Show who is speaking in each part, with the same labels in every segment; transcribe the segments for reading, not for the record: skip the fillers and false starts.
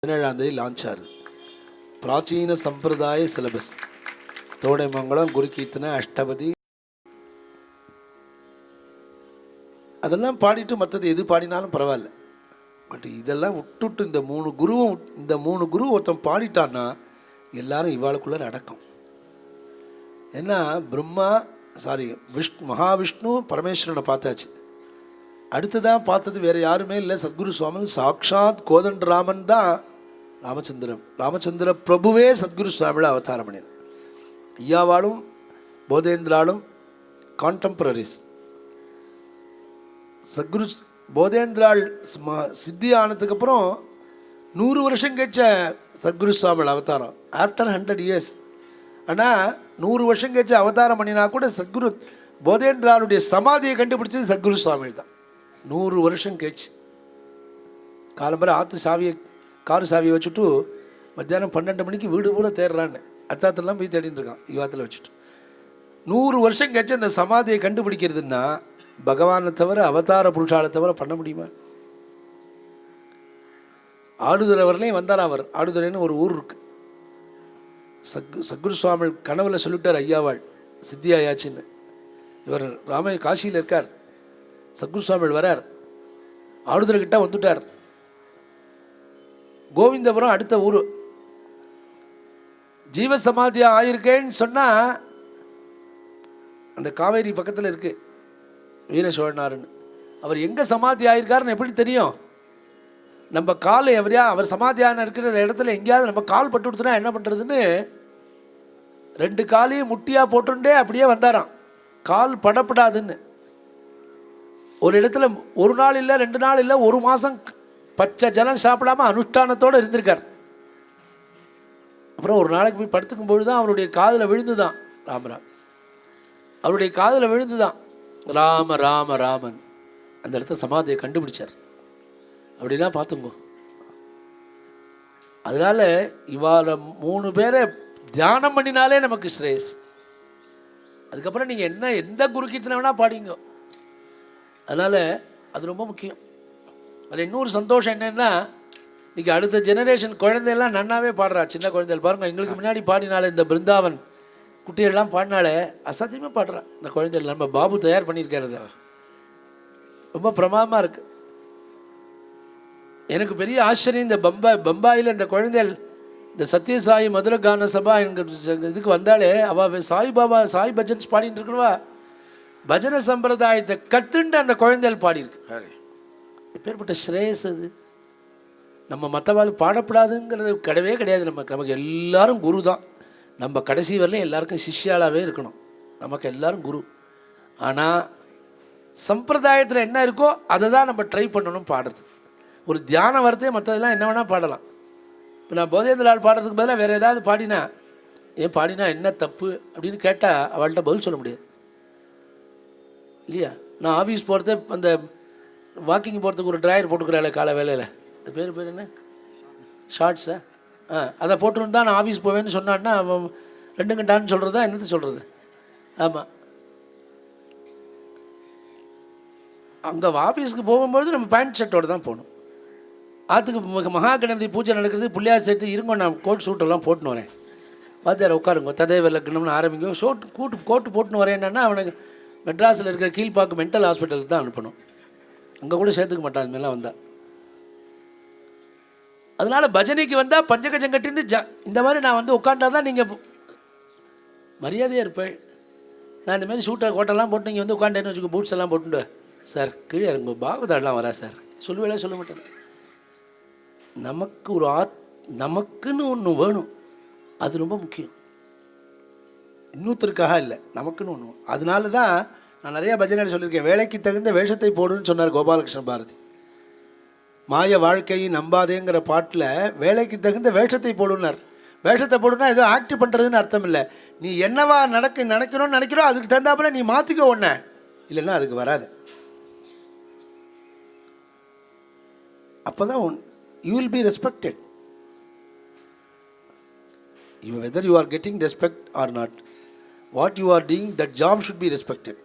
Speaker 1: 17 launch ஆகுது. பிராச்சீன சம்பிரதாய syllabus, தோடைமங்கலம், குருகீர்த்தனை, Ashtapadi, அதெல்லாம் பாடிட்டு மற்றது எது பாடினாலும் பரவாயில்ல. பட் இதெல்லாம் விட்டுட்டு இந்த மூணு குரு ஒருத்தன் பாடிட்டான்னா எல்லாரும் இவாளுக்குள்ளே நடக்கும். ஏன்னா மகாவிஷ்ணு பரமேஸ்வரனை பார்த்தாச்சு. அடுத்ததான் பார்த்தது வேறு யாருமே இல்லை, சத்குரு சுவாமி சாக்ஷாத் கோதண்டராமன் தான். ராமச்சந்திர பிரபுவே சத்குரு சுவாமியோட அவதாரம் பண்ணினார். ஐயாவாலும் போதேந்திராலும் கான்டெம்பரரிஸ். சத்குரு போதேந்திராள் சித்தி ஆனதுக்கப்புறம் 100 வருஷம் கழிச்ச சத்குரு சுவாமியோட அவதாரம், ஆஃப்டர் 100 years. ஆனால் 100 வருஷம் கழிச்ச அவதாரம் பண்ணினா கூட சத்குரு போதேந்திராளுடைய சமாதியை கண்டுபிடிச்சது சத்குரு சுவாமி தான். 100 வருஷம் கழிச்சு காலம்பரை காரு சாவியை வச்சுட்டு மத்தியானம் 12 மணிக்கு வீடு பூரா தேடுறான்னு அர்த்தாத்தெல்லாம் போய் தேடிட்டு இருக்கான் யுவாத்தில் வச்சுட்டு. 100 வருஷம் கழிச்சு அந்த சமாதியை கண்டுபிடிக்கிறதுன்னா பகவானை தவிர, அவதார புருஷாலை தவிர பண்ண முடியுமா? ஆடுதுறை வரலையும் வந்தார் அவர். ஆடுதுறைன்னு ஒரு ஊர் இருக்கு. சத்குரு சுவாமி கனவுல சொல்லிட்டார், ஐயாவாள் சித்தியாயாச்சின்னு. இவர் காசியில் இருக்கார். சத்குரு சுவாமி வரார், ஆடுதுறை கிட்ட வந்துட்டார். கோவிந்தபுரம் அடுத்த ஊர். ஜீவ சமாதியா ஆயிருக்கேன்னு சொன்னால் அந்த காவேரி பக்கத்தில் இருக்கு வீர சோழனாருன்னு. அவர் எங்கே சமாதி ஆயிருக்காருன்னு எப்படி தெரியும்? நம்ம கால் அவர் சமாதியான இருக்கிற இடத்துல எங்கேயாவது நம்ம கால் பட்டு கொடுத்தனா என்ன பண்ணுறதுன்னு 2 காலையும் முட்டியாக போட்டுண்டே அப்படியே வந்தாராம், கால் படப்படாதுன்னு. ஒரு இடத்துல 1 நாள் இல்லை, 2 நாள் இல்லை, 1 மாதம் பச்சை ஜலம் சாப்பிடாமல் அனுஷ்டானத்தோடு இருந்திருக்கார். அப்புறம் ஒரு நாளைக்கு போய் படுத்துக்கும் பொழுது தான் அவருடைய காதில் விழுந்துதான் ராமராம். அவருடைய காதில் விழுந்துதான் ராம ராம ராமன். அந்த இடத்த சமாதியை கண்டுபிடிச்சார். அப்படின்னா பார்த்துங்கோ. அதனால் இவாள 3 பேரை தியானம் பண்ணினாலே நமக்கு ஸ்ரேயஸ். அதுக்கப்புறம் நீங்கள் எந்த குருகீர்த்தனை வேணால் பாடிங்க. அதனால் அது ரொம்ப முக்கியம். அதில் இன்னொரு சந்தோஷம் என்னென்னா, இன்றைக்கி அடுத்த ஜெனரேஷன் குழந்தையெல்லாம் நன்னாவே பாடுறா. சின்ன குழந்தைகள் பாருங்கள், எங்களுக்கு முன்னாடி பாடினாலே இந்த பிருந்தாவன் குட்டியெல்லாம் பாடினாலே அசாத்தியமாக பாடுறான் இந்த குழந்தைகள். நம்ம பாபு தயார் பண்ணியிருக்கிறது ரொம்ப பிரமாதமாக இருக்குது. எனக்கு பெரிய ஆச்சரியம், இந்த பம்பாயில் இந்த குழந்தைகள் இந்த சத்யசாயி மதுர கான சபா என்கிற இதுக்கு வந்தாலே அவள் சாய் பஜன்ஸ் பாடிட்டு இருக்கிறவா பஜனை சம்பிரதாயத்தை கற்றுண்டு அந்த குழந்தைகள் பாடியிருக்கு. எப்பேற்பட்ட ஸ்ரேயஸ் அது! நம்ம மற்றவாள் பாடப்படாதுங்கிறது கிடையவே கிடையாது. நமக்கு எல்லாரும் குரு தான். நம்ம கடைசி வரலையும் எல்லாருக்கும் சிஷ்யாலாகவே இருக்கணும். நமக்கு எல்லாரும் குரு. ஆனால் சம்பிரதாயத்தில் என்ன இருக்கோ அதை தான் நம்ம ட்ரை பண்ணணும் பாடுறது. ஒரு தியானம் வரதே மற்றதெல்லாம் என்ன வேணால் பாடலாம். இப்போ நான் போதேந்திராள் பாடுறதுக்கு பதிலாக வேறு ஏதாவது பாடினா என்ன தப்பு அப்படின்னு கேட்டால் அவள்கிட்ட பதில் சொல்ல முடியாது இல்லையா? நான் ஆஃபீஸ் போகிறதே அந்த வாக்கிங் போகிறதுக்கு ஒரு ட்ராயர் போட்டுக்கிறாள் காலை வேலையில். இந்த பேர் என்ன, ஷார்ட்ஸா? அதை போட்டுன்னு தான் நான் ஆஃபீஸ் போவேன்னு சொன்னான்னா அவன் 2 கண்டான்னு சொல்கிறதா என்னது சொல்கிறது? ஆமாம், அங்கே ஆஃபீஸுக்கு போகும்போது நம்ம பேண்ட் ஷர்ட்டோடு தான் போகணும். ஆற்றுக்கு மகா கணபதி பூஜை நடக்கிறது, பிள்ளையார் சேர்த்து இருங்க, நான் கோட் சூட்டெல்லாம் போட்டுன்னு வரேன். வாத்தியார் உட்காருங்க, ததேவ லக்னம்னு ஆரம்பிங்க, கோட்டு போட்டுன்னு வரேன். என்னன்னா அவனுக்கு மெட்ராஸில் இருக்கிற கீழ்பாக்கு மென்டல் ஹாஸ்பிட்டலுக்கு தான் அனுப்பணும். அங்கே கூட சேர்த்துக்க மாட்டான் அதுமாரிலாம் வந்தால். அதனால் பஜனைக்கு வந்தால் பஞ்சகஜம் கட்டின்னு இந்த மாதிரி நான் உட்காண்டா தான் நீங்கள் மரியாதையாக இருப்பேன். நான் இந்த மாதிரி சூட்டை கோட்டெல்லாம் போட்டு நீங்கள் உட்காண்டேன்னு வச்சுக்கோ, பூட்ஸ் எல்லாம் போட்டுண்டு சார் கீழே இறங்க பாகவதாடெலாம் வரா சார் சொல்லுவேலாம் சொல்ல மாட்டேன். நமக்கு நமக்குன்னு ஒன்று வேணும், அது ரொம்ப முக்கியம். இன்னொருத்தருக்காக இல்லை, நமக்குன்னு ஒன்று. அதனால தான் நான் நிறையா பஜனைகள் சொல்லியிருக்கேன். வேலைக்கு தகுந்த வேஷத்தை போடுன்னு சொன்னார் கோபாலகிருஷ்ண பாரதி. மாய வாழ்க்கையை நம்பாதேங்கிற பாட்டில் வேலைக்கு தகுந்த வேஷத்தை போடுனார். வேஷத்தை போடுனா ஏதோ ஆக்ட் பண்ணுறதுன்னு அர்த்தம் இல்லை. நீ என்னவா நினைக்கணும்னு நினைக்கிறோம் அதுக்கு தகுந்தாப்புல நீ மாற்றிக்க ஒன்று, இல்லைன்னா அதுக்கு வராது. அப்போ தான் you will be respected. Whether you are getting respect or not, what you are doing, that job should be respected.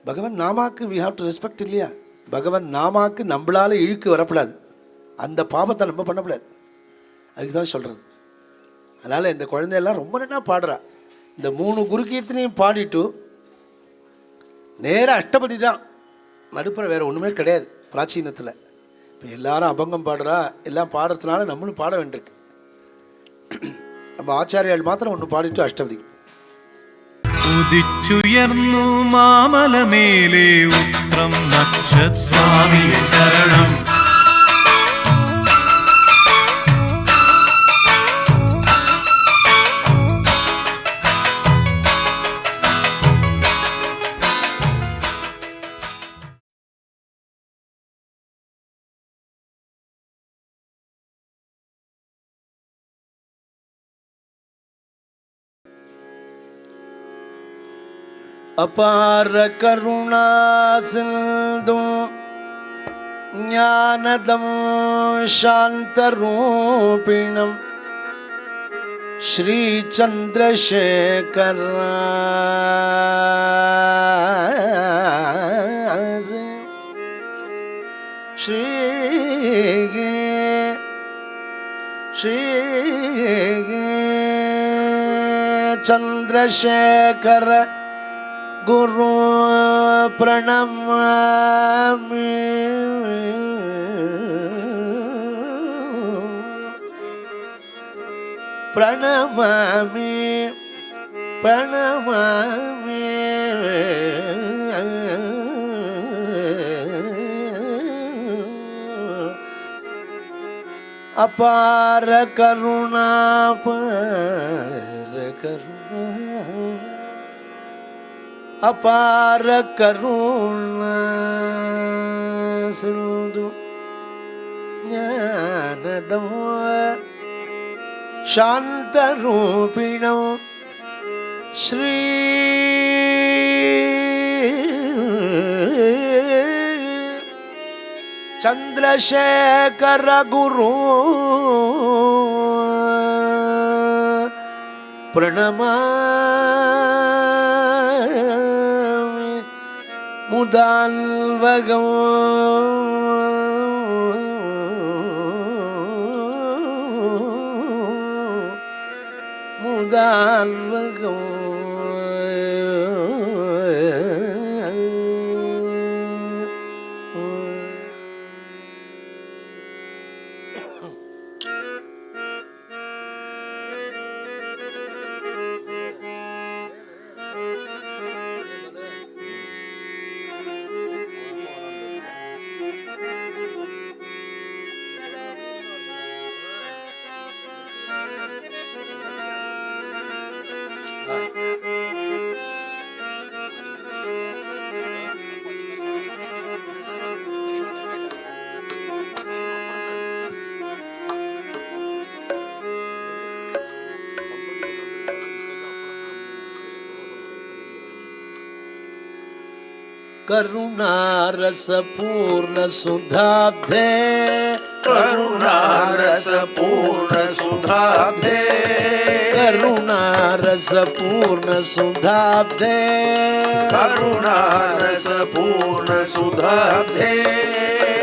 Speaker 1: பகவான் நாமாக்கு we have to respect இல்லையா? பகவான் நாமாக்கு நம்மளால் இழுக்கு வரப்படாது. அந்த பாவத்தை நம்ம பண்ணக்கூடாது. அதுக்கு தான் சொல்கிறது. அதனால் இந்த குழந்தையெல்லாம் ரொம்ப நல்லா பாடுறா. இந்த 3 குரு கீர்த்தனையும் பாடிட்டு நேராக அஷ்டபதி தான் நடுப்புற, வேறு ஒன்றுமே கிடையாது பிராச்சீனத்தில். இப்போ எல்லாரும் அபங்கம் பாடுறா, எல்லாம் பாடுறதுனால நம்மளும் பாட வேண்டியிருக்கு. நம்ம ஆச்சாரியால் மாத்திரம் ஒன்று பாடிட்டு அஷ்டபதிக்கு.
Speaker 2: ഉദിച്ചുയർന്നു മാമലമേലെ ഉത്രം നക്ഷസ്വാമിയെ ശരണം.
Speaker 1: அபார கருணா சிந்து ஞானதம் சாந்தரூபிணம் ஸ்ரீ சந்திரசேகர ஸ்ரீ சந்திரசேகர குரு பிரணமாமி. பிரணமாமி பிரணமாமி. அபார கருணா பார கருணா அபார கருணா சிந்து ஞானதம் சாந்தரூபிணம் ஸ்ரீ சந்திரசேகர குரு பிரணமாமி. முதால்வகம் முதால்வகம் கருணாரச பூர்ண சுதாப்தே
Speaker 3: கருணாரச பூர்ண சுதாப்தே
Speaker 1: கருணாரச பூர்ண சுதாப்தே
Speaker 3: கருணாரச பூர்ண சுதாப்தே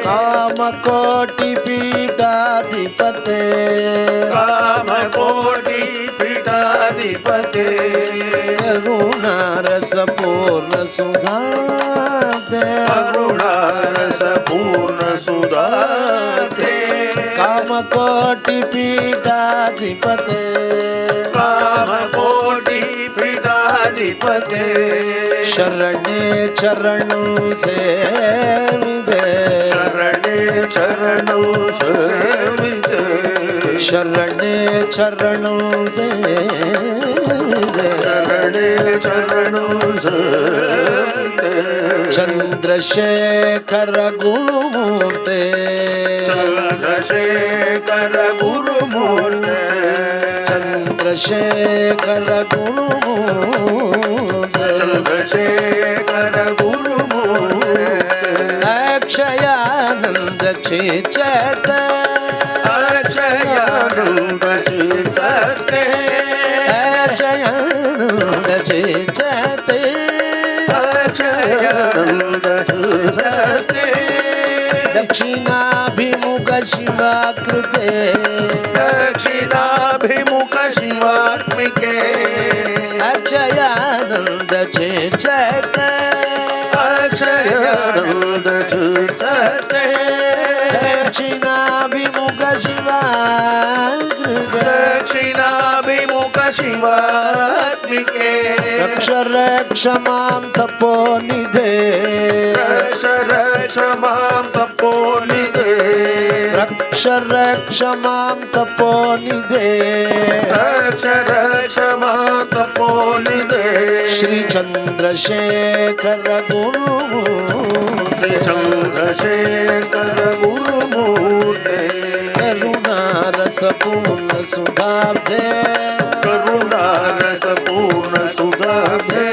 Speaker 1: காமகோட்டி பீடாதிபதே
Speaker 3: காமகோட்டி பீடாதிபதே
Speaker 1: கருணாரச பூர்ண சுதாப்தே
Speaker 3: கருணாரச பூர்ண சுதாப்தே
Speaker 1: காமகோட்டி பீடாதிபதே
Speaker 3: காமகோட்டி பீடாதிபதே
Speaker 1: शरणे चरणों सेविदे
Speaker 3: शरणे चरणों सेविदे
Speaker 1: शरणे चरणों सेविदे
Speaker 3: शरणे चरणों सेविदे
Speaker 1: चंद्रशेखर गुरुमूर्ते
Speaker 3: चंद्रशेखर गुरुमूर्ते
Speaker 1: चंद्रशेखर गुरुमूर्ते
Speaker 3: चंद्रशेखर गुरुमूर्ते
Speaker 1: अक्षयानंद चेचत
Speaker 3: अक्षयानंद चित्ते
Speaker 1: अक्षयानंद चेचत
Speaker 3: अक्षयानंद चित्ते
Speaker 1: இந்த दक्षिणाभिमुख शिवाकृते
Speaker 3: दक्षिणाभिमुख शिवात्मिके
Speaker 1: अक्षयानंद चेचक
Speaker 3: अक्षयानंद चेचते
Speaker 1: दक्षिणाभिमुख शिवाकृते
Speaker 3: दक्षिणाभिमुख शिवात्मिके
Speaker 1: रक्ष रक्ष मां तपोनिधे
Speaker 3: रक्ष रक्ष मां तपोनिधे
Speaker 1: रक्ष रक्ष मां तपोनिधे
Speaker 3: रक्ष रक्ष मां तपोनिधे
Speaker 1: श्री चंद्रशेखर गुरुमूर्ते
Speaker 3: चंद्रशेखर गुरुमूर्ते
Speaker 1: करुणारस पूर्ण सुधाब्धे
Speaker 3: करुणारस पूर्ण सुधाब्धे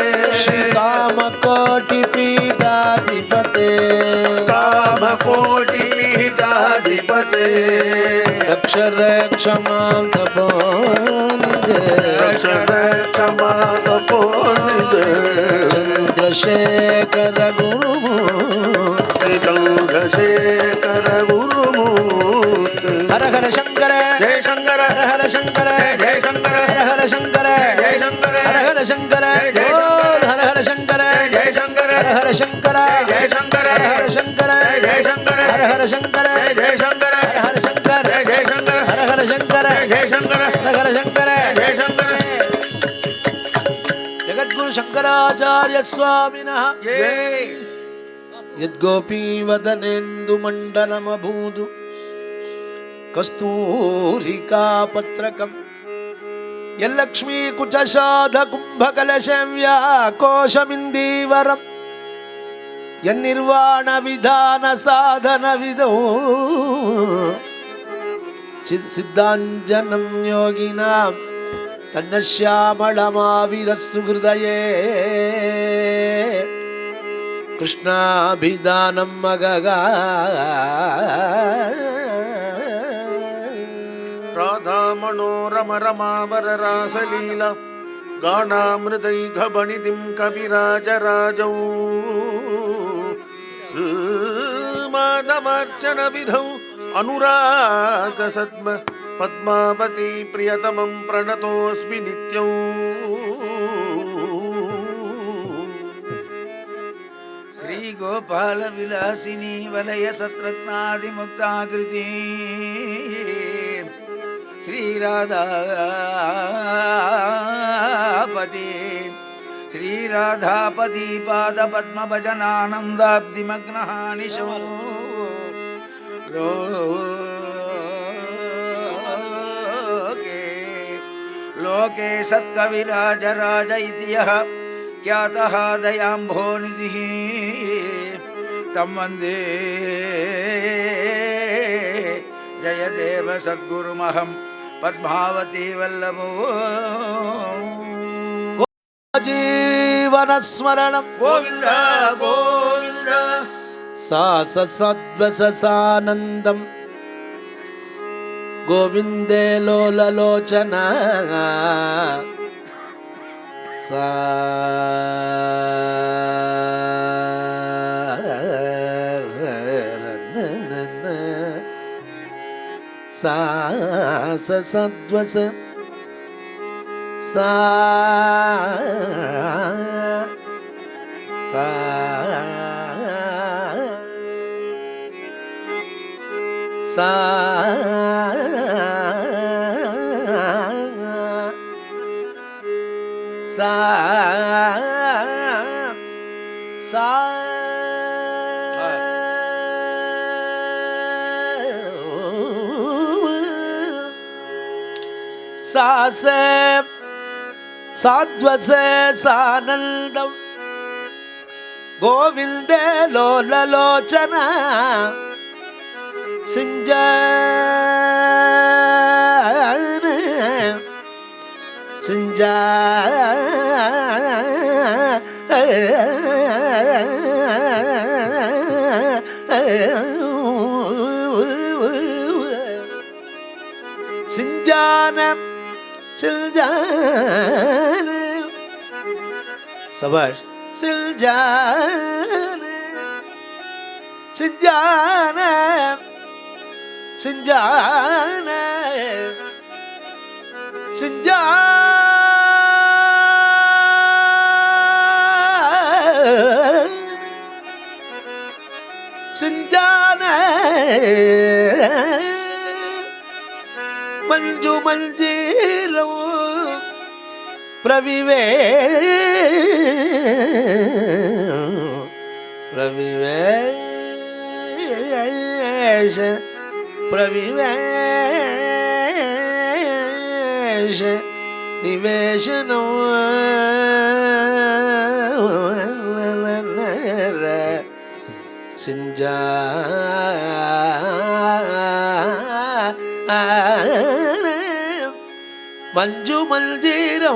Speaker 1: श्री कामकोटि पीठाधिपते
Speaker 3: कामकोटि पीठाधिपते
Speaker 1: रक्ष रक्ष मां तपोनिधे
Speaker 3: रक्ष रक्ष मां तपोनिधे
Speaker 1: चंद्रशेखर गुरुमूर्ते
Speaker 3: चंद्रशेखर गुरुमूर्ते
Speaker 1: हर हर शंकर
Speaker 3: जय शंकर
Speaker 1: हर हर शंकर
Speaker 3: जय शंकर
Speaker 1: हर हर शंकर
Speaker 3: जय शंकर
Speaker 1: हर हर शंकर
Speaker 3: जय
Speaker 1: बोल हर हर शंकर
Speaker 3: जय शंकर
Speaker 1: हर हर शंकर
Speaker 3: जय शंकर
Speaker 1: हर हर शंकर
Speaker 3: जय शंकर
Speaker 1: हर हर शंकर
Speaker 3: जय शंकर
Speaker 1: हर हर शंकर
Speaker 3: जय शंकर
Speaker 1: हर हर शंकर
Speaker 3: जय शंकर
Speaker 1: हर हर शंकर
Speaker 3: जय शंकर
Speaker 1: जगद्गुरु शंकराचार्य स्वामिनः
Speaker 3: जय
Speaker 1: यद्गोपी वदनेन्दु मंडलमभूतु कस्तूरिका पत्रकम् यल्लक्ष्मी कुचशाध कुंभकलशं व्याकोशमिन्दीवरम् यन्निर्वाण विधान साधन विदो सिद्धाञ्जनं योगिनां तन्नश्यामलमाविरस्सु हृदये कृष्णाभिधानं मगगा
Speaker 3: राधा मनोरम रमावर रासलीला गानामृतैघबणिदिं कविराजराजौ श्रीमाधवर्चन विधौ अनुरागसद्म पद्मावती प्रियतमं प्रणतोऽस्मि नित्यौ
Speaker 4: श्री गोपाल विलासिनी वलय सत्रत्नादिमुक्ताकृति श्री राधापति श्री राधापति पाद पद्म भजनानंदाब्धिमग्नः निशो लोके सत्कविराजराज इति यः ख्यातः दयाम्भोनिधिः तं वन्दे जयदेव सद्गुरुमहं पद्मावती वल्लभो
Speaker 1: जीवन स्मरणं
Speaker 3: गोविन्द गोविन्द
Speaker 1: सासद्वससानन्दं गोविन्दे लोललोचना सा सद्वस सा सा सा सा सा सासे साध्वसे सानन्दं गोविन्दे लोललोचना सिंजान सिंजान सिलजान शाबाश सिलजान சிஞ்சான சிஞ்சான சிஞ்சா சிஞ்சான மஞ்சு மஞ்சீரோ பிரவிவே பிரவிவேஷ பிரவிவேஷ நிவேஷனோ சிஞ்சா மஞ்சு மஞ்சீரோ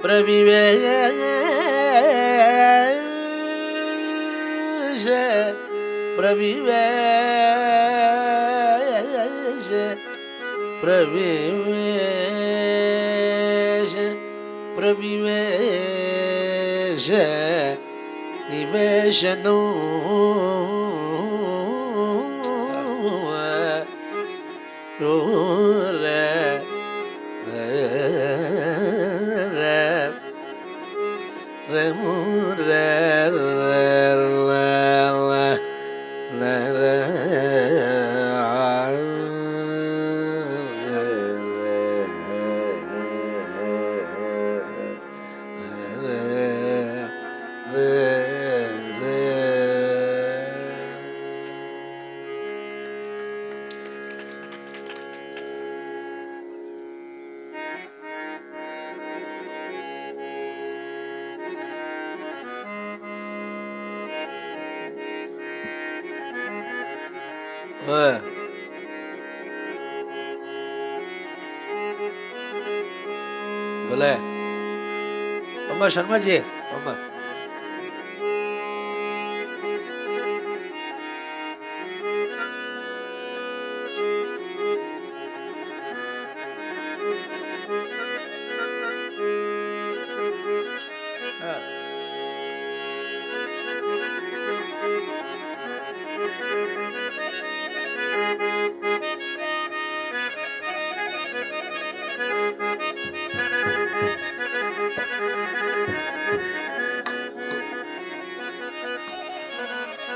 Speaker 1: பிரவிவேஷ பிரவிவேஷ பிரவிவேஷ பிரவிவேஷ நிவேஷனோ बोले अम्मा शर्मा जी अम्मा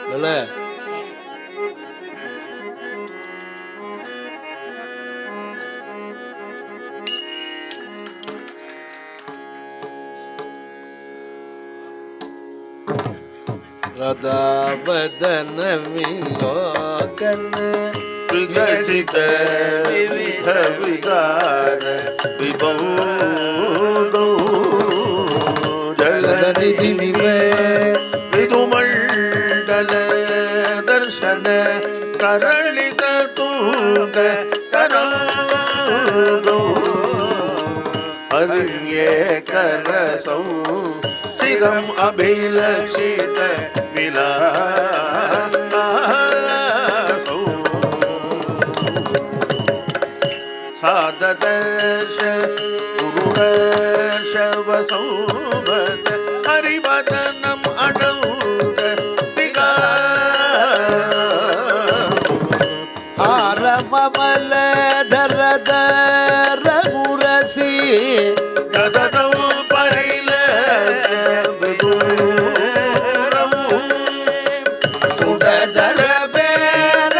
Speaker 1: बोले रदावदन विलोकन
Speaker 3: विकसित विविध विकार विबोधो
Speaker 1: जलनिधि
Speaker 3: विदुमण्डल दर्शन करलित तुंग करो हरिये करसौ चिरम् अभिलषित विलासौ साददर्श गुरुदर्श वसौभत हरिवदनम् अडौद
Speaker 1: आरममल धरद रघुरसी
Speaker 3: गददौ परिल
Speaker 1: सुडदर बेर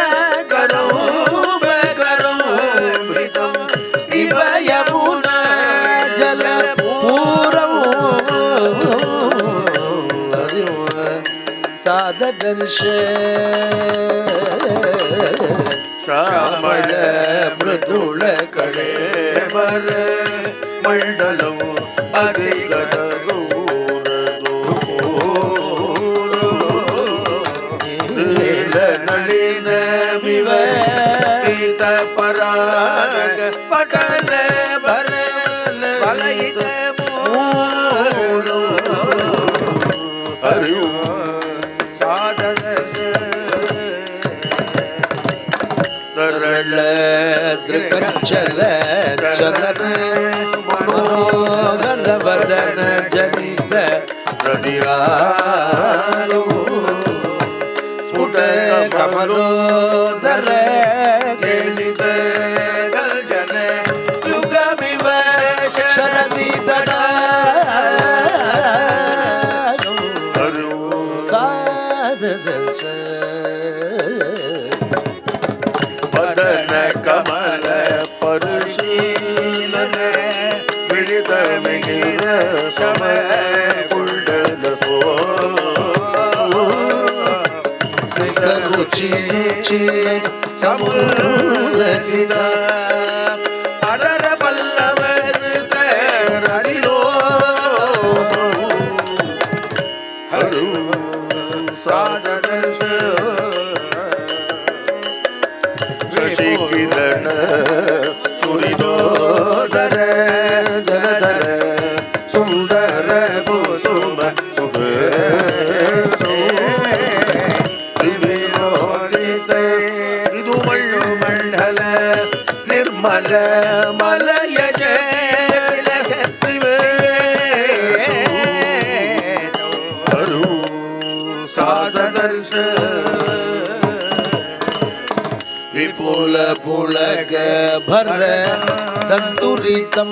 Speaker 1: करो करो मृतम इव यमुना जल पूरव साददर्श
Speaker 3: श्यामल मृदुल कड़े वर मंडलम अधिगत गौर नील नलिन मिव पीत पराग पटल भरल वलयित मूल हरि
Speaker 1: तरल दृकचल चलन मनोहर वदन जनित रविरालो
Speaker 3: ಮದೋದರ ಕೇಳಿದ ಗರ್ಜನ ಯುಗಮಿವ ಶರದಿ ತಡ ಪದನ ಕಮಲ ಪರುಶೀಲನ ಬಿಳಿತ ಮಿಗಿರ ಸಮ ಕುಂಡಲ ರುಚಿ ಸಮುಲಸಿದ ಅಡರ ಪಲ್ಲವ ರಡಿಲೋ ಹರು ಸಾದರ್ಶ ಶಶಿ ಕಿರಣ ಸುರಿದೋದರ ಜಲಧರ ಸುಂದರ ಕುಸುಮ ಸುಖ ಇದು ಮಳ್ಳು ಮಂಡಲ ನಿರ್ಮಲ ಮಲಯ ಸಾದರ್ಶ ವಿಪುಲ ಪುಳಗ ಭರ ದಂತುರಿತಂ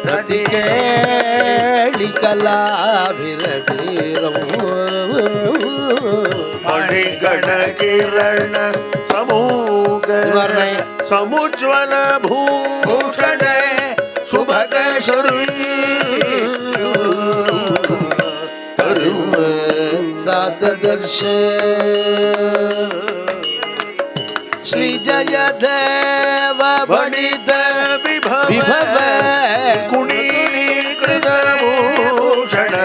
Speaker 3: ಪ್ರತಿ ಕೇಳಿ ಕಲಾಭಿರಧೀರಂ ಮಣಿಗಣ ಕಿರಣ ಸಮೂಗ ಸಮುಜ್ವಲ ಭೂಷಣ ಸುಭಗ ಸಾದರ್ಶ ಶ್ರೀ ಜಯ ದೇವ ಬಡಿದ ವಿಭವ ಕುಣೀಕೃತ ಭೂಷಣ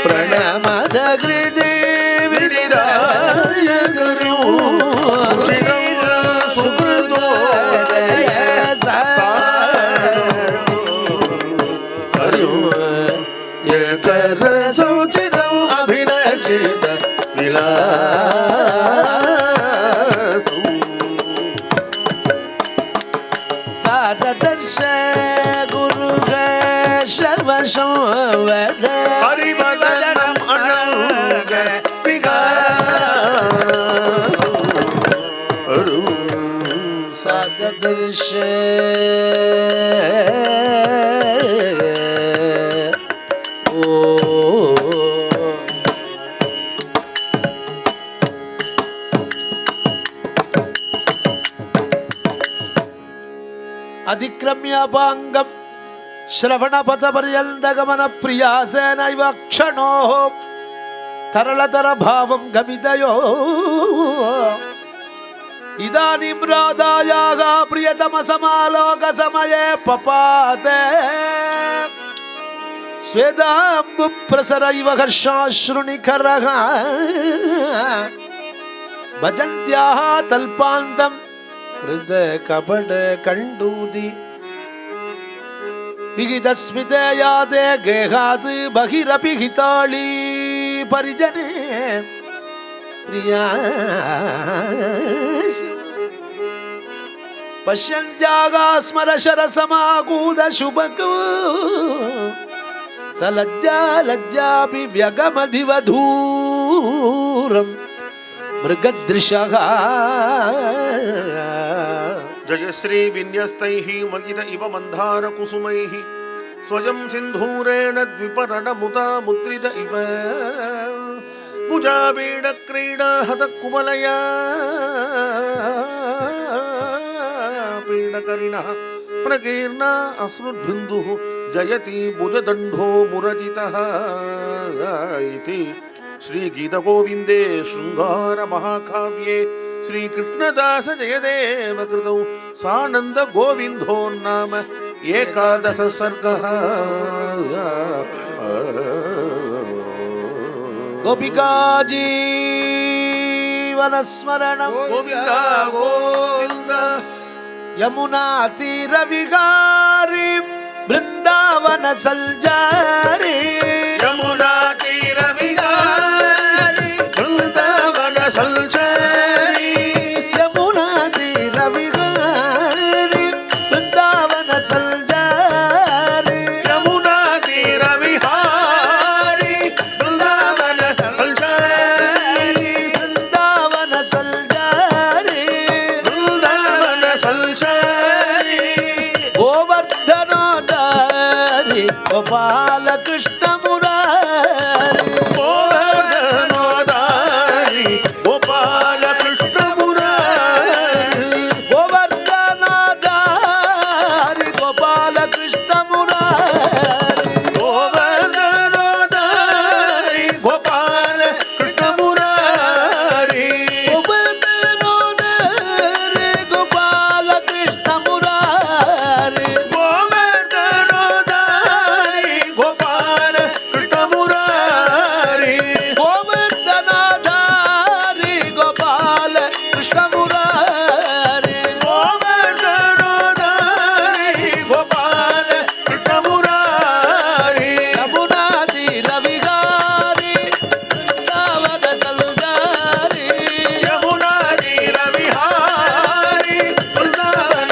Speaker 3: ಪ್ರಣಮದ ಹೃದಯ ವಿರಿದಾಯ ಗುರು ಸುಹೃದೋದಯ ಏಕರ ಸೌಚಿತಂ ಅಭಿಲಷಿತ ವಿಲಾ ಸಾದರ್ಶ ಗುರುಗ ಶರ್ವ ಸಂವದ ಹರಿವದನಂ ಅನಂಗ ವಿಗಾರು ಸಾದರ್ಶ ಅಧಿಕ್ರಮ್ಯಪಾಂಗಂ ಶ್ರವಣಪಥಪರ್ಯಂತಗಮನ ಪ್ರಿಯಾಸೇನೈವ ಕ್ಷಣೋ ತರಳತರ ಭಾವಂ ಗಮಿದಯೋ ಇದಾನಿಂ ರಾಧಾಯಾಗ ಪ್ರಿಯತಮ ಸಮಾಲೋಕ ಸಮಯೇ ಪಪಾತೆ ಸ್ವೇದಾಂಬು ಪ್ರಸರ ಇವ ಹರ್ಷಾಶ್ರುನಿಖರಃ ಭಜಂತ್ಯಾಹ ತಲ್ಪಾಂತಂ ಹೃದ ಕಪಟ ಕಂಡೂದಿ ವಿಗಿತ ಸ್ಮಿತಯಾದೆ ಗೇಹಾತ್ ಬಹಿರಪಿ ಹಿತಾಳಿ ಪರಿಜನೆ ಪ್ರಿಯ ಪಶ್ಯಂತ್ಯಾಗ ಸ್ಮರ ಶರ ಸಮಾಕೂದ ಶುಭಕೋ ಸಲಜ್ಜಾ ಲಜ್ಜಾಪಿ ವ್ಯಗಮಧಿವಧೂರಂ ಮೃಗದೃಶಃ
Speaker 5: ಜಯಶ್ರೀ ವಿನ್ಯಸ್ತೈಃ ಮಗಿದ ಇವ ಮಂದಾರ ಕುಸುಮೈಃ ಸ್ವಯಂ ಸಿಂಧೂರೇಣ ದ್ವಿಪರ್ಣ ಮುದಾ ಮುದ್ರಿತ ಇವ ಭುಜಾಬೀಡ ಕ್ರೀಡಾ ಹತ ಕುಮಲಯ ಪೀಡಕರಿಣಃ ಪ್ರಕೀರ್ಣ ಅಶ್ರುದ್ಬಿಂದುಃ ಜಯತಿ ಭುಜದಂಡೋ ಮುರಜಿತಃ ಇತಿ ಶ್ರೀ ಗೀತಗೋವಿಂದೇ ಶೃಂಗಾರ ಮಹಾಕಾವ್ಯೆ ಶ್ರೀ ಕೃಷ್ಣದಾಸ ಜಯದೇವ ಕೃತೌ ಸಾನಂದ ಗೋವಿಂದೋ ನಾಮ ಏಕಾದಶ ಸರ್ಗಃ.
Speaker 1: ಗೋಪಿಕಾ ಜೀವನ ಸ್ಮರಣ
Speaker 5: ಗೋವಿಂದ ಗೋವಿಂದ.
Speaker 1: ಯಮುನಾ ತೀರ ವಿಹಾರಿ ಬೃಂದಾವನ ಸಂಜಾರಿ
Speaker 5: ಯಮುನಾ ತೀರ ವಿಹಾರಿ ಬೃಂದಾವನ ಸಂಚಾರಿ.
Speaker 1: ಯಮುನಾ ತೀರ ವಿಹಾರಿ ಬೃಂದಾವನ ಸಂಜಾರಿ
Speaker 5: ಯಮುನಾ ತೀರ ವಿಹಾರಿ ಬೃಂದಾವನ ಸಂಚಾರಿ.
Speaker 3: கோபால கிருஷ்ண முராரி
Speaker 5: கோவர்தனோதாரி கோபால கிருஷ்ண முராரி
Speaker 3: கோவர்தனோதாரி கோபால கிருஷ்ண முராரி
Speaker 5: கோவர்தனோதாரி கோபால கிருஷ்ண முராரி
Speaker 3: கோவர்தனோதாரி கோபால கிருஷ்ண முராரி
Speaker 5: கோவர்தனோதாரி கோபால கிருஷ்ண முராரி
Speaker 3: கோவர்தனோதாரி கோபால கிருஷ்ண முராரி
Speaker 5: கோவர்தனோதாரி கோபால கிருஷ்ண முராரி
Speaker 3: யமுனாதி ரவிகாரி பிருந்தாவன தல்காரி
Speaker 5: யமுனாதி ரவிஹாரி பிருந்தாவன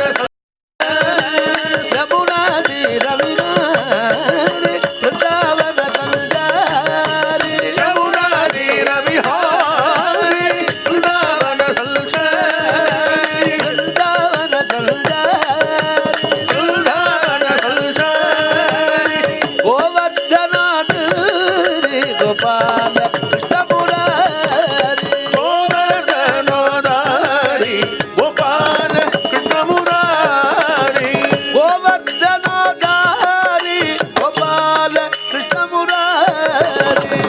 Speaker 3: யமுனாதி ரவிகாரி பிருந்தாவன தல்காரி
Speaker 5: யமுனாதி ரவிஹாரி பிருந்தாவன சல்சாரி
Speaker 3: பிருந்தாவன தல்காரி
Speaker 5: பிருந்தாவன சல்சாரி
Speaker 3: கோவர்தனாரி கோபால கிருஷ்ண முராரி
Speaker 5: கோவர்தனோதாரி கோபால கிருஷ்ண முராரி
Speaker 3: கோவர்தனோதாரி கோபால கிருஷ்ண முராரி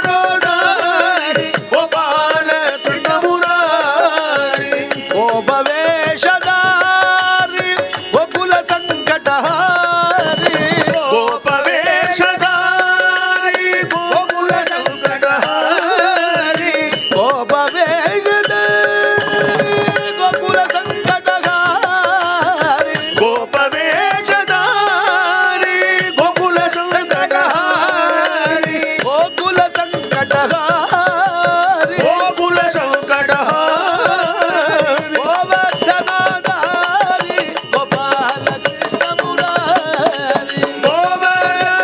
Speaker 5: கோவர்தனோதாரி கோபால கிருஷ்ண முராரி
Speaker 3: கோபவேஷதாரி கோகுல சங்கடஹாரி
Speaker 5: கோபவேஷதாரி கோகுல சங்கடஹாரி
Speaker 3: கோபவேஷதாரி கோகுல சங்கடஹாரி
Speaker 5: கோபவேஷதாரி கோகுல சங்கடஹாரி
Speaker 3: கோகுல சங்கடஹாரி
Speaker 5: கோகுல சங்கடஹாரி
Speaker 3: கோவர்தனோதாரி கோபால கிருஷ்ண முராரி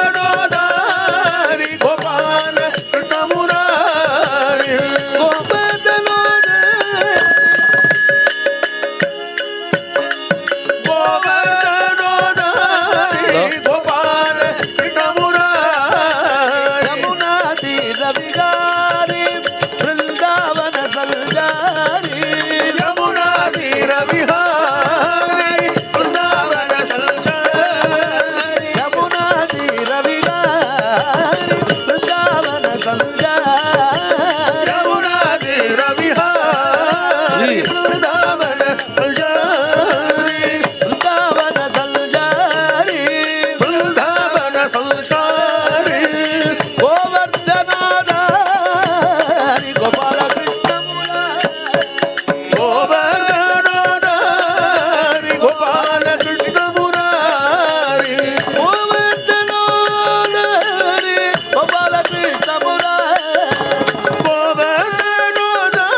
Speaker 5: கோவர்தனோதாரி கோபால கிருஷ்ண முராரி கோவர்தனோதாரி கோபால கிருஷ்ண முராரி
Speaker 3: யமுனாதி ரவிகாரி பிருந்தாவன சல்காரி
Speaker 5: யமுனாதி ரவிஹாரி பிருந்தாவன சல்சாரி
Speaker 3: யமுனாதி ரவிகாரி பிருந்தாவன சல்காரி
Speaker 5: யமுனாதி ரவிஹாரி பிருந்தாவன சல்சாரி
Speaker 3: பிருந்தாவன சல்காரி
Speaker 5: பிருந்தாவன சல்சாரி
Speaker 3: கோவர்தனோதாரி கோபால கிருஷ்ண முராரி
Speaker 5: கோவர்தனோதாரி கோபால கிருஷ்ண முராரி
Speaker 3: கோவர்தனோதாரி கோபால கிருஷ்ண முராரி
Speaker 5: கோவர்தனோதாரி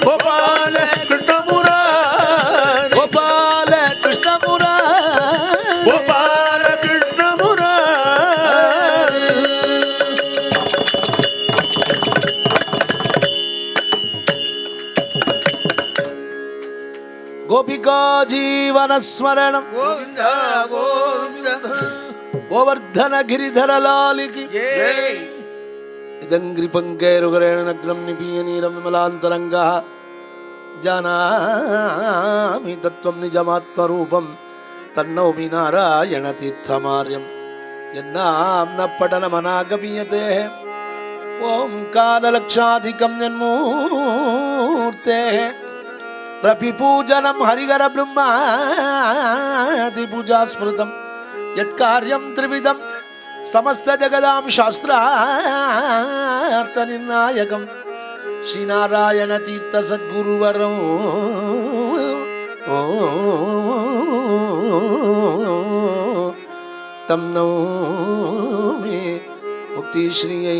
Speaker 5: கோபால கிருஷ்ண முராரி
Speaker 3: கோபால கிருஷ்ண முராரி
Speaker 5: கோபால கிருஷ்ண முராரி
Speaker 3: கோபிகா ஜீவன ஸ்மரணம்
Speaker 4: கோவிந்த கோவிந்த
Speaker 3: கோவர்தன கிரிதர லாலிகி
Speaker 4: ஜெய்
Speaker 3: இதங்கிரி பங்கேருகரேண நக்னம் நிபீய நீரம் விமலாந்தரங்கா ஜானாமி தத்துவம் நிஜமாத்மரூபம் தன்னௌமி நாராயண தீர்த்தமார்யம் என்னாம் படனமனாகமியதே ஓம்காரலக்ஷாதிகம் ஜன்மூர்த்தே रपिपूजनं हरिहरब्रह्मादिपूजा स्मृतं यत्कार्यं त्रिविधं समस्तजगदां शास्त्रार्थनिर्णायकं श्रीनारायणतीर्थसद्गुरुवरं तं नौमि मुक्तिश्रियै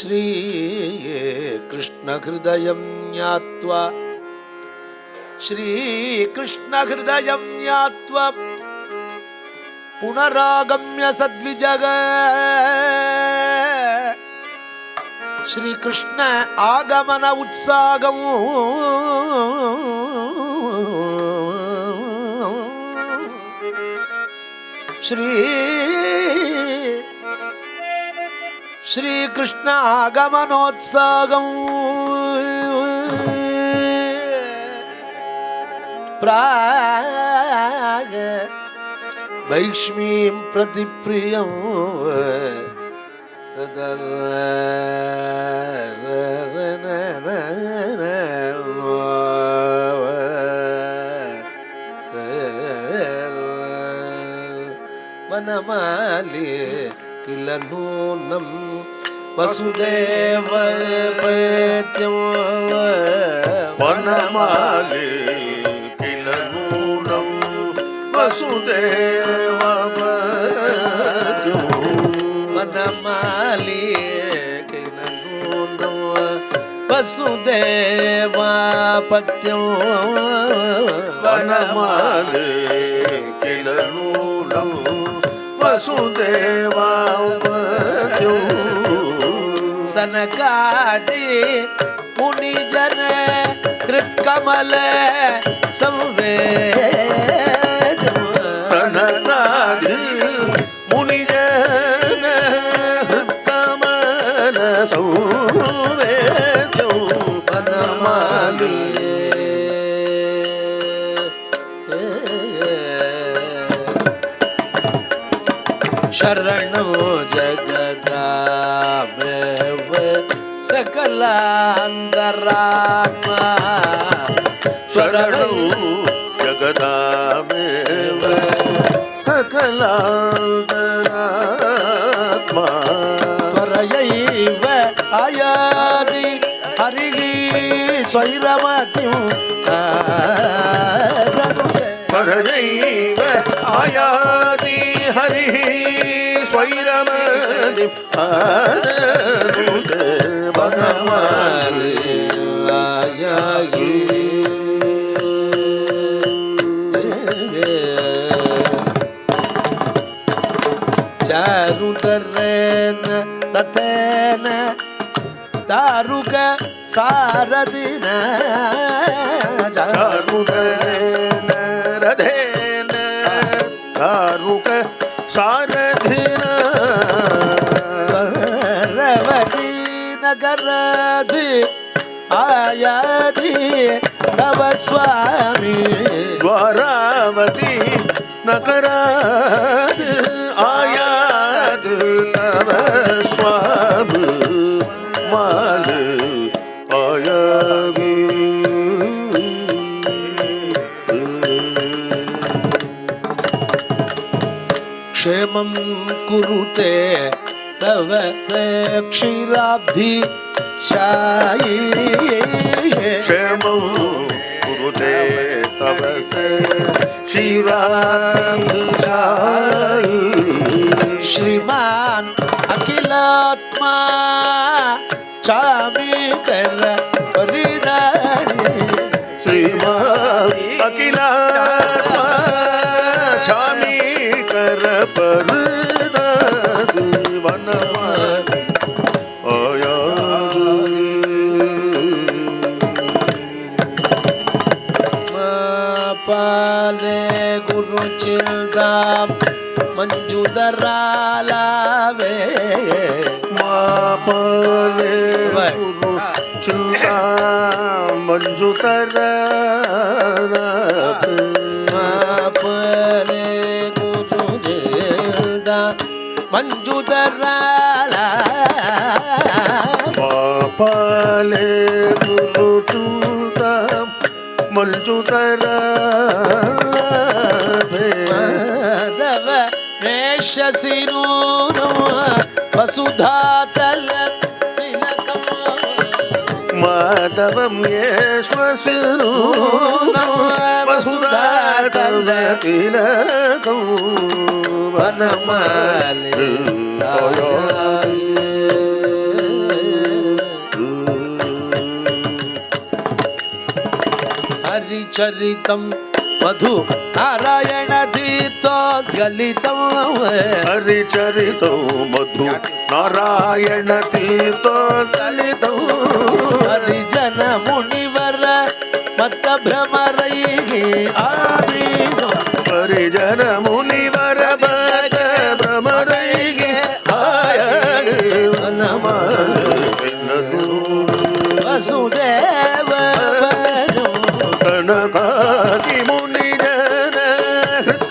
Speaker 3: श्री कृष्ण हृदयं ज्ञात्वा श्री कृष्ण हृदयं ज्ञात्वा पुनरागम्य सद्विजग श्री कृष्ण आगमन उत्सागं श्री कृष्ण आगमनोत्सागं प्राग वैष्मीं प्रतिप्रियं वनमाली किल नूनं वसुदेव पैत्यं
Speaker 5: वनमाली किल नूनं वसुदेव पैत्यं
Speaker 3: वनमाली किल नूनं वसुदेव पत्यं
Speaker 5: वनमाली किल नूनं वसुदेवा
Speaker 3: सनकादि मुनिजन कृत्कमल संवेद
Speaker 5: सनकादि मुनिजन कृत्कमल संवेद
Speaker 3: वनमाली शरणो जगदामेव सकलान्तरात्मा
Speaker 5: शरणो जगदामेव सकलान्तरात्मा
Speaker 3: परयैव आयाति हरिः स्वैरमतिं
Speaker 5: परयैव आयाति हरिः स्वैरमतिं वनमाली
Speaker 3: चारुतरेण रथेन दारुक सारथिन
Speaker 5: चारुतरेण रथेन दारुक सारथिन
Speaker 3: रवती नगराधि आयाधि तव स्वामी
Speaker 5: द्वारावती नगराध आयाद तव स्वामी माल आयागी
Speaker 3: क्षेमं कुरुते तव क्षीराब्धि शायी
Speaker 5: क्षेमं कुरुते तव क्षीराब्धिशायी
Speaker 3: श्रीमान अखिलात्मा चामीकर परिधारी
Speaker 5: श्रीमान अखिलात्मा छामीकर परदासी वनमाली आयागी
Speaker 3: पाले गुरु चिल्दाम मंजूदरालावे
Speaker 5: मापाले गुरु चुना मंजुतर
Speaker 3: पाले गुरु चिल्दाम मंजूदराला
Speaker 5: मापाले गुरु चुना मंजुतर
Speaker 3: माधव वेश शिरोरम वसुधातल
Speaker 5: माधवं येष्वसिरो वसुधातलतिलकं
Speaker 3: वनमाली हरिचरितं मधु नारायण तीर्थोद्गलितं
Speaker 5: हरिचरितो मधु नारायण तीर्थोद्गलितं
Speaker 3: हरिजन मुनिवर मत भ्रमरैः आवीनो
Speaker 5: हरिजन मुनिवर भक्त भ्रमरैः आय
Speaker 3: वसुदेव
Speaker 5: कनकादि मुनिजन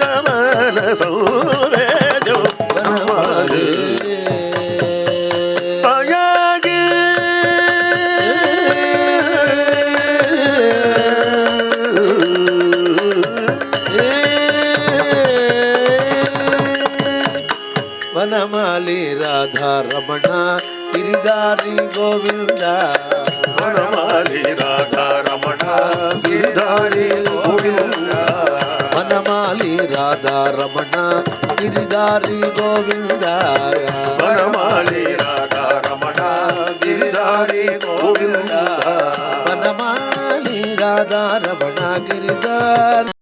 Speaker 5: कमल सौरेजो वनमाली तयागे
Speaker 3: वनमाली राधा रमण गिरिधारी गोविंद
Speaker 5: वनमाली राधा रमण गिरिधारी गोविंद
Speaker 3: वनमाली राधा रमण गिरिधारी गोविंद
Speaker 5: वनमाली राधा रमण गिरिधारी गोविंद
Speaker 3: वनमाली राधा रमण गिरिधारी